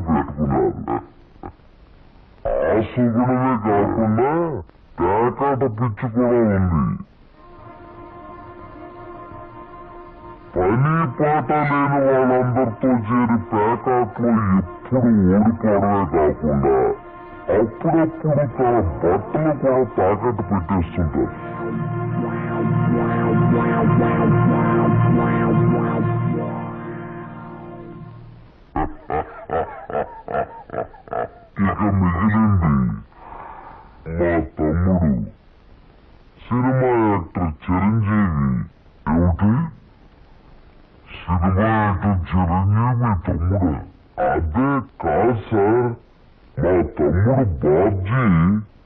పెట్టుకున్నారు. ఆ సుగుణమే కాకుండా పేకాట పిచ్చి కూడా ఉంది. పని పాట లేని వాళ్ళందరితో చేరి పేకాట్లో ఎప్పుడు ఓడిపోవడమే కాకుండా అప్పుడప్పుడు తన బట్టలు కూడా తాకట్టు పెట్టేస్తుంటారు. ఇక మిగిలింది మా తమ్ముడు సినిమా యాక్టర్ చిరంజీవి. ఏమిటి సినిమా యాక్టర్ చిరంజీవి తమ్ముడు? అదే కాదు సార్, మా తమ్ముడు బాబ్జీ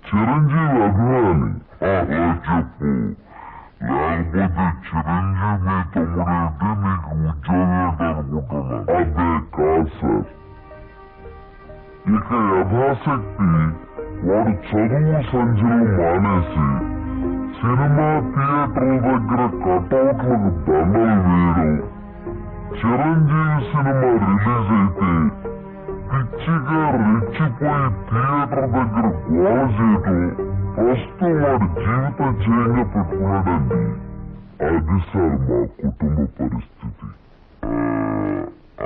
చిరంజీవి అభిమాని. అలా చెప్పు, లేకపోతే చిరంజీవి తమ్ముడు అంటే నీకు ఉద్యోగం అనుకుంటున్నా. అదే కాదు సార్. ఇక యథాశక్తి వాడు చదువు సంధ్యలు మానేసి సినిమా థియేటర్ల దగ్గర కటౌట్లకు దండలు వేయడం, చిరంజీవి సినిమా రిలీజ్ అయితే పిచ్చిగా రెచ్చిపోయి థియేటర్ దగ్గర గోల చేయటం ప్రస్తుతం వాడి జీవిత చేయంగా పెట్టుకున్నాడండి. అది సార్ మా కుటుంబ పరిస్థితి.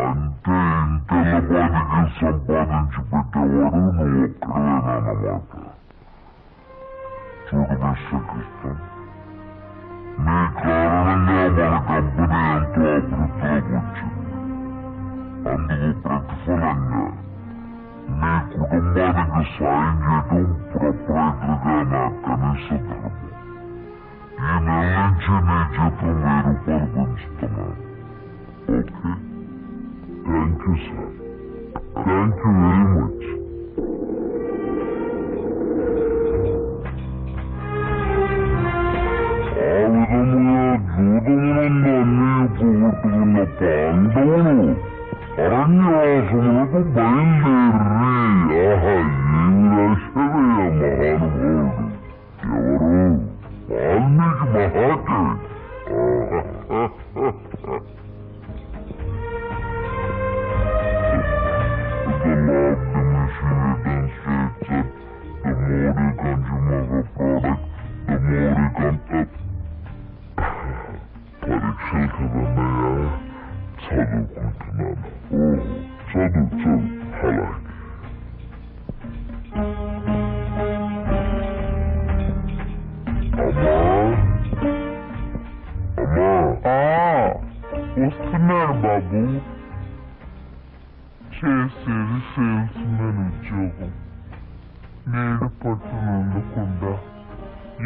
అంటే ఇంకెల్లపాటికి సంపాదించి పెట్టేవాడు నువ్వు ఒక్కడేనన్నమాట. చూడు మిస్టర్ కృష్ణ, నీ కారణంగా మన కంపెనీ ఎంతో అభివృద్ధిలోకి వచ్చింది. అందుకు ప్రతిఫలంగా నీ కుటుంబానికి సాయం చేయడం ప్రొపరేటర్గా నా కనీస ధర్మం. ఈ నెల నుంచి నీ జీతం 1000 రూపాయలు పెంచుతున్నాను. Okay? Thank you sir. Thank you very much. ఆ విధముగా జూదమునందు అన్నీ పోగొట్టుకున్న పాండవులు అరణ్యవాసములకు బయలుదేరి. ఆహా, ఏమి రాశాడయ్యా మహానుభావుడు! ఎవరు? వాల్మీకి మహాకవి. The law of diminishing returns states that the more you consume of a product, the more you can... పరీక్షలు కదన్నయ్యా, చదువుకుంటున్నాను. చదువు అలాగే. వస్తున్నాడు బాబు. చేసేది సేల్స్ మెన్ ఉద్యోగం. నీడ పట్టునందుకుండా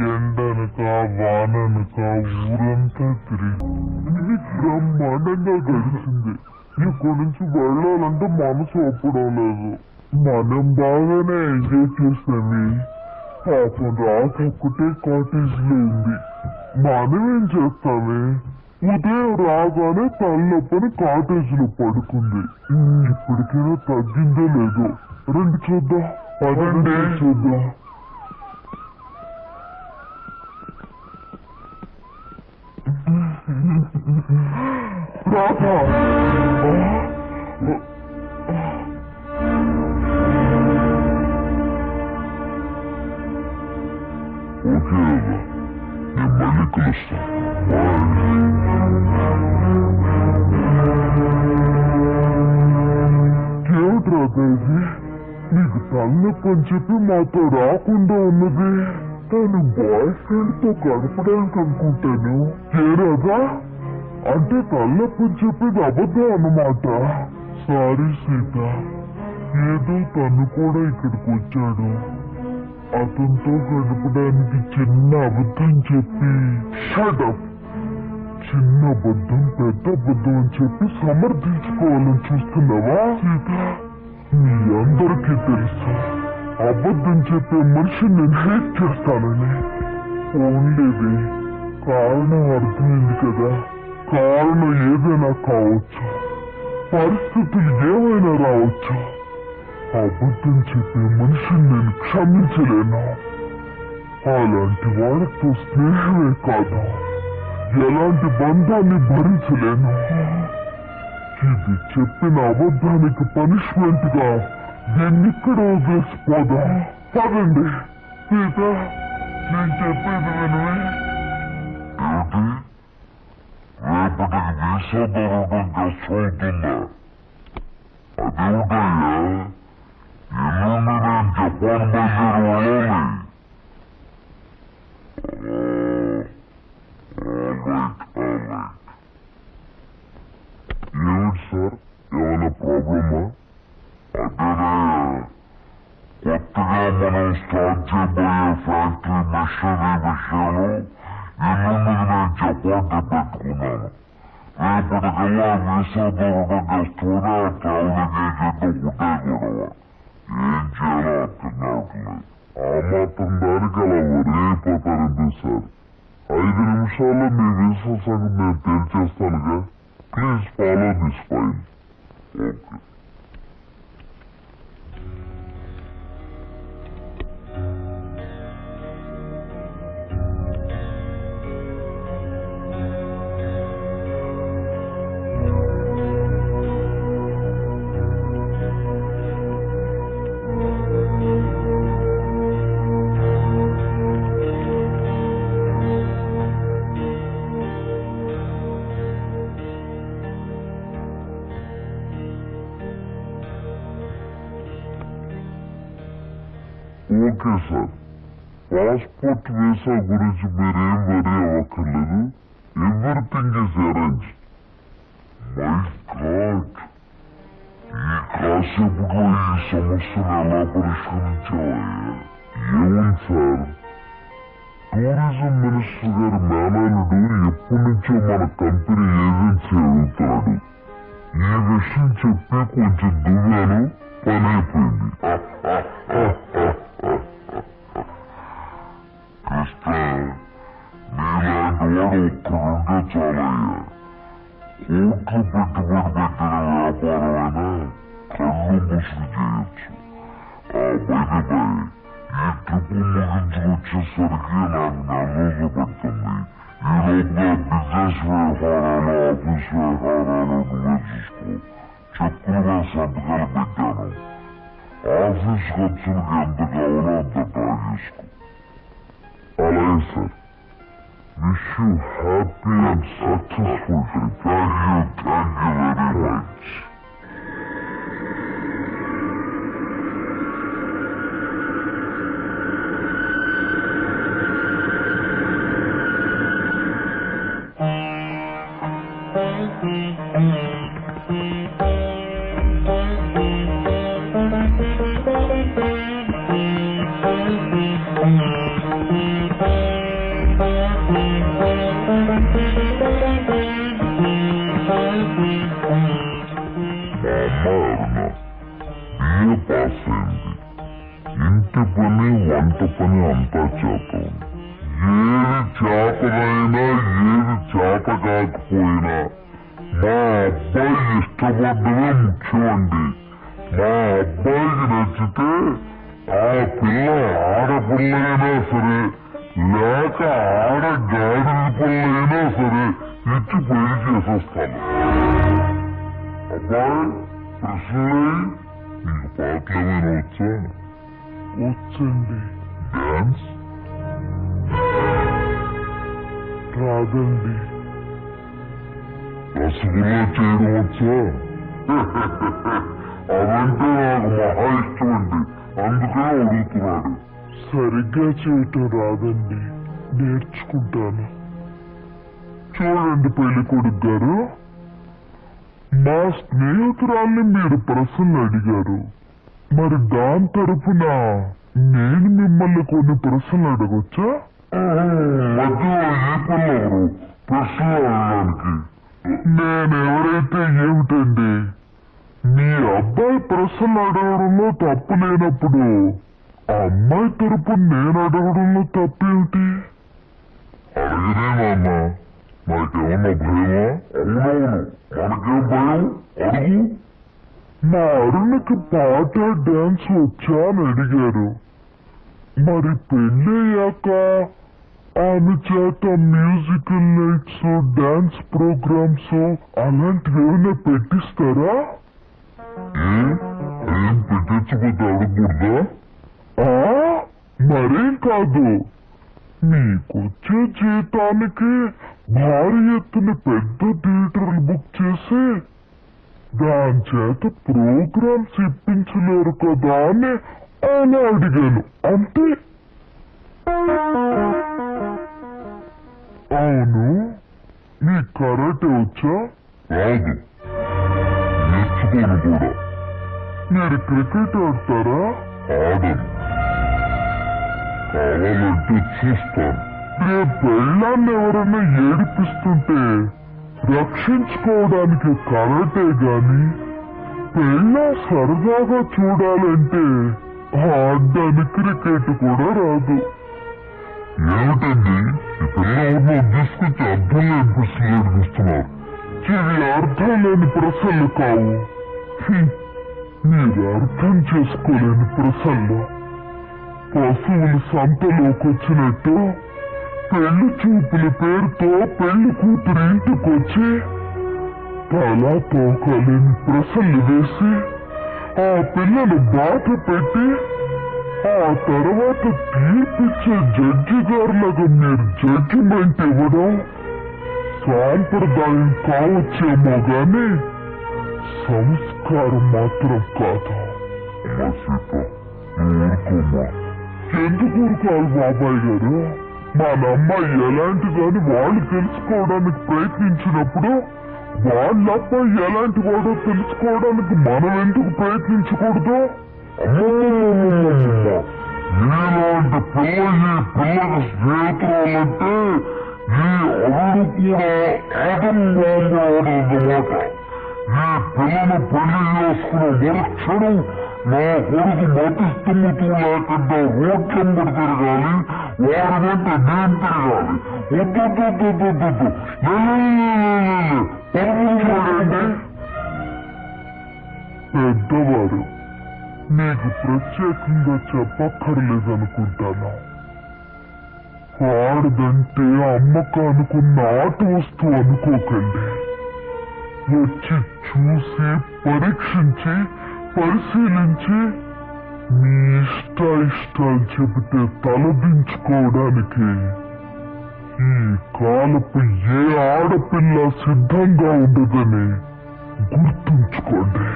ఎండనక వాననక ఊరంతా తిరిగి బ్రహ్మాండంగా గడిచింది. ఇక్కడి నుంచి వెళ్ళాలంటే మనసు ఒప్పడం లేదు. మనం బాగానే ఎంజాయ్ చేసామి. పాపం రాత ఒక్కటే కాటేజ్ లో ఉంది. మనమేం చేస్తామే? ఉదయం రాగానే తలనొప్పని కాటేజ్ లో పడుకుంది. ఇప్పటికైనా తగ్గిందో లేదో రండి చూద్దాం. పదండి చూద్దాం. రాధా, ఓకే, నేను మళ్ళీ కలుస్తాను. ఏమిటి రాధా ఇది? నీకు తలనొప్పి అని చెప్పి మాతో రాకుండా ఉన్నది. తను బాయ్ ఫ్రెండ్ తో గడపడానికి అనుకుంటాను. ఏ రాధా, అంటే తలనొప్పి అని చెప్పేది అబద్ధం అన్నమాట. సారీ సీత, ఏదో తను కూడా ఇక్కడికి వచ్చాడు. అతనితో గడపడానికి చిన్న అబద్ధం చెప్పి షటప్, చిన్న అబద్ధం పెద్ద అబద్ధం అని చెప్పి సమర్థించుకోవాలని చూస్తున్నావా సీత? మీ అందరికీ తెలుసు అబద్ధం చెప్పే మనిషిని నేను హేట్ చేస్తానని. ఓన్లేది కారణం అర్థమైంది కదా. కారణం ఏదైనా కావచ్చు, పరిస్థితులు ఏమైనా రావచ్చు. అబద్ధం చెప్పే మనిషిని నేను క్షమించలేను. అలాంటి వాళ్ళతో స్నేహమే కాదు, ఎలాంటి బంధాన్ని భరించలేను. ఇది చెప్పిన అబద్ధానికి పనిష్మెంట్ గా ఎన్నిక్కడో వేసిపోదా? పదండి. సీత, నేను చెప్పేది వినవే. రేపటికి వీసా దొరకడం కష్టం అవుతుందా? అదేమిటయ్యా, ఎల్లుండి నేను జపాన్ బయలుదేరి వెళ్ళాలి. ఏమిటి సార్, ఏమైనా ప్రాబ్లమా? అదేనే, కొత్తగా మనం స్టార్ట్ చేయబోయే ఫ్యాక్టరీ మిషనరీ విషయంలో ఎల్లుండికి నేను జపాన్ పెట్టుకున్నాను. రేపటికల్లా వీసా దొరకడం కష్టమని ఆ ట్రావెలింగ్ ఏజెంట్ ఒకటే గొడవ. ఏం చేయాలో అర్థం కావట్లేదు. ఆ మాత్రం దానికి అలా వరైపోతారెందుకు సార్? 5 నిమిషాల్లో మీ వీసా సంగతి నేను తేల్చేస్తానుగా. Please follow this file. Okay. Okay sir, passport visa గురించి మీరేం వరీ అవ్వక్కర్లేదు. Everything is arrange. My god, ఈ కాసేపులో ఈ సమస్యను ఎలా పరిష్కరించావయ్యా? ఏముంది సార్, టూరిజం మినిస్టర్ గారి మేనల్లుడు ఎప్పటి నుంచో మన కంపెనీ ఏజెన్సీ అడుగుతున్నాడు. ఈ విషయం చెప్పి కొంచెం దువ్వాను, పని అయిపోయింది. నీలాంటి వాడు ఒక్కడుంటే చాలయ్యా. కోట్లు పెట్టుబడి పెట్టిన వ్యాపారమైనా కళ్ళు ముసుగు చేయొచ్చు. ఆ బయటపై ఈ ట్రిప్ ముగించుకొచ్చేసరికి నాకు 4 రోజులు పడుతుంది. ఈ లోపల బిజినెస్ వ్యవహారాలు, ఆఫీస్ వ్యవహారాలు నువ్వే చూసుకో. చెక్కులు మీద సంతకాలు పెట్టాను. ఆఫీస్ ఖర్చులకు ఎంత కావాలో అంత డ్రా చేసుకో. అలాగే sir. Wish you happy and successful trip. Thank you very much. BA pass అయింది. ఇంటి పని, వంట పని అంతా చేద్దాం. ఏది చేతనైనా ఏది చేత కాకపోయినా మా అబ్బాయి ఇష్టపడ్డమే ముఖ్యమండి. మా అబ్బాయికి నచ్చితే ఆ పిల్ల ఆడపిల్లైనా సరే, లేక గాడిద పిల్లైనా సరే ఇచ్చి పెళ్లి చేసేస్తాను. అబ్బాయి, ప్రశ్నలే, నీకు పాటలు ఏమైనా వచ్చా? వచ్చండి. డాన్స్ రాదండి. రసగుల్లా చేయడం వచ్చా? అవంటే నాకు మహా ఇష్టం అండి, అందుకనే అడుగుతున్నాడు. సరిగ్గా చేయటం రాదండి, నేర్చుకుంటాను. చూడండి పెళ్లి కొడుకు గారు, మా స్నేహితురాల్ని మీరు ప్రశ్నలు అడిగారు. మరి దాని తరఫున నేను మిమ్మల్ని కొన్ని ప్రశ్నలు అడగొచ్చా? మధ్యలో ఈ పిల్లలు ప్రశ్నలు అడగడానికి నేనెవరైతే ఏమిటండి? మీ అబ్బాయి ప్రశ్నలు అడగడంలో తప్పు లేనప్పుడు ఆ అమ్మాయి తరపున నేను అడగడంలో తప్పేమిటి? అడిగినేనన్నా, నాకేమన్నా భయమా? అవునవును, మనకేం భయం, అడుగు. మా అరుణకి పాట, డాన్స్ వచ్చా అని అడిగారు. మరి పెళ్ళయ్యాక ఆమె చేత మ్యూజికల్ నైట్స్, డాన్స్ ప్రోగ్రామ్స్ అలాంటివి ఏమైనా పెట్టిస్తారా? ఏం పెట్టించకపోతే అడగకూడదా? మరేం కాదు, మీకొచ్చే జీతానికి భారీ ఎత్తున పెద్ద థియేటర్లు బుక్ చేసి దాని చేత ప్రోగ్రామ్స్ ఇప్పించలేరు కదా అని అలా అడిగాను అంతే. అవును, మీ కరాటే వచ్చా? రాదు, నేర్చుకోను కూడా. మీరు క్రికెట్ ఆడతారా? ఆడను, కావాలంటే చూస్తాను. రేపు పెళ్ళాన్ని ఎవరైనా ఏడిపిస్తుంటే రక్షించుకోవడానికి కరాటే గాని, పెళ్ళ సరదాగా చూడాలంటే ఆడడానికి క్రికెట్ కూడా రాదు. ఏమిటండి ఈ పిల్ల ఎవరినో తీసుకొచ్చి అర్థం లేని ప్రశ్నలు ఏడిపిస్తున్నారు? ఇవి అర్థం లేని ప్రశ్నలు కావు, మీరు అర్థం చేసుకోలేని ప్రశ్నలు. పశువులు సంతలోకి వచ్చినట్టు పెళ్లి చూపుల పేరుతో పెళ్లి కూతురు ఇంటికొచ్చి తలా తోకలేని ప్రశ్నలు వేసి ఆ పిల్లలు బాధ పెట్టి ఆ తర్వాత తీర్పిచ్చే జడ్జి గారులాగా మీరు జడ్జిమెంట్ ఇవ్వడం సాంప్రదాయం కావచ్చేమో గాని సంస్కారం మాత్రం కాదు. ఎందుకు ఊరుకోవాలి బాబాయ్ గారు? మన అమ్మాయి ఎలాంటిదని వాళ్ళు తెలుసుకోవడానికి ప్రయత్నించినప్పుడు వాళ్ళ అబ్బాయి ఎలాంటి వాడో తెలుసుకోవడానికి మనం ఎందుకు ప్రయత్నించకూడదు? నీలాంటి పిల్ల ఈ పిల్లకి స్నేహితురాలంటే ఈ అల్లుడు కూడా ఆటంకంగా ఆడదన్నమాట. ఈ పిల్లను పెళ్లి చేసుకున్న మరుక్షణం నా కొడుకు మతిస్తుమ్ముతూ లేకుండా రోడ్లంబడి తిరగాలి, వాడి వెంట నేను తిరగాలి. వద్దు, పెద్దవారు నీకు ప్రత్యేకంగా చెప్పక్కర్లేదనుకుంటాను. ఆడదంటే అమ్మకానుకున్న ఆట వస్తువు అనుకోకండి. వచ్చి చూసి పరీక్షించి పరిశీలించి మీ ఇష్టాలు చెబితే తలదించుకోవడానికి ఈ కాలపు ఏ ఆడపిల్ల సిద్ధంగా ఉండదని గుర్తుంచుకోండి.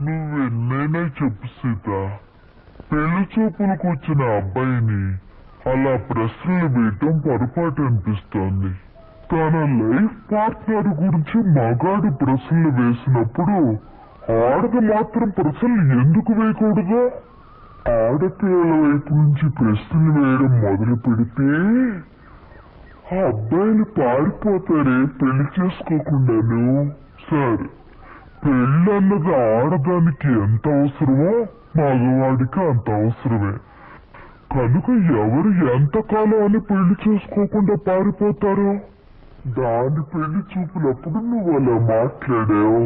నువ్వెన్నైనా చెప్పు సీత, పెళ్లి చూపులకు వచ్చిన అబ్బాయిని అలా ప్రశ్నలు వేయటం పొరపాటు అనిపిస్తోంది. తన లైఫ్ పార్ట్నర్ గురించి మగాడు ప్రశ్నలు వేసినప్పుడు ఆడది మాత్రం ప్రశ్నలు ఎందుకు వేయకూడదు? ఆడపిల్లల వైపు నుంచి ప్రశ్నలు వేయడం మొదలు పెడితే ఆ అబ్బాయిలు పారిపోతారే పెళ్లి చేసుకోకుండాను. సరే, పెళ్ళన్నది ఆడదానికి ఎంత అవసరమో మగవాడికి అంత అవసరమే. కనుక ఎవరు ఎంతకాలం అని పెళ్లి చేసుకోకుండా పారిపోతారో దాని పెళ్లి చూపులప్పుడు నువ్వు అలా మాట్లాడావు.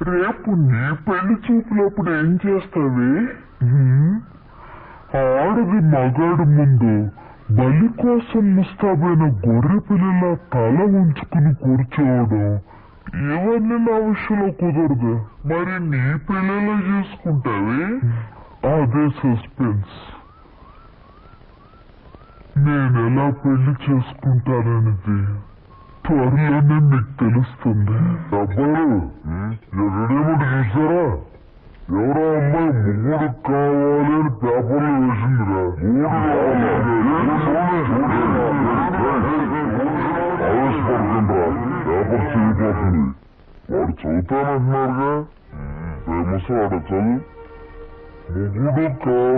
రేపు నీ పెళ్లి చూపులప్పుడు ఏం చేస్తావి? ఆడది మగాడు ముందు బలి కోసం ముస్తాబైన గొర్రె పిల్లల తల ఉంచుకుని కూర్చోవడం ఇవన్నీ నా విషయంలో కుదరదు. మరి నీ పిల్లలు చేసుకుంటావి? అదే సస్పెన్స్. నేనెలా పెళ్లి చేసుకుంటాననేది త్వరలోనే మీకు తెలుస్తుంది. అబ్బాయి రెడీమేడ్ చూసారా? ఎవరో అమ్మాయి ముగ్గురు కావాలి అని పేపర్లో వేసిందిరా. ఆవేశపడుతుండ్రా, పేపర్ చెడిపోతుంది. వాడు చదువుతానంటున్నారుగా, ఫేమస్ వాడు చదువు. ముగ్గురు కావాలి.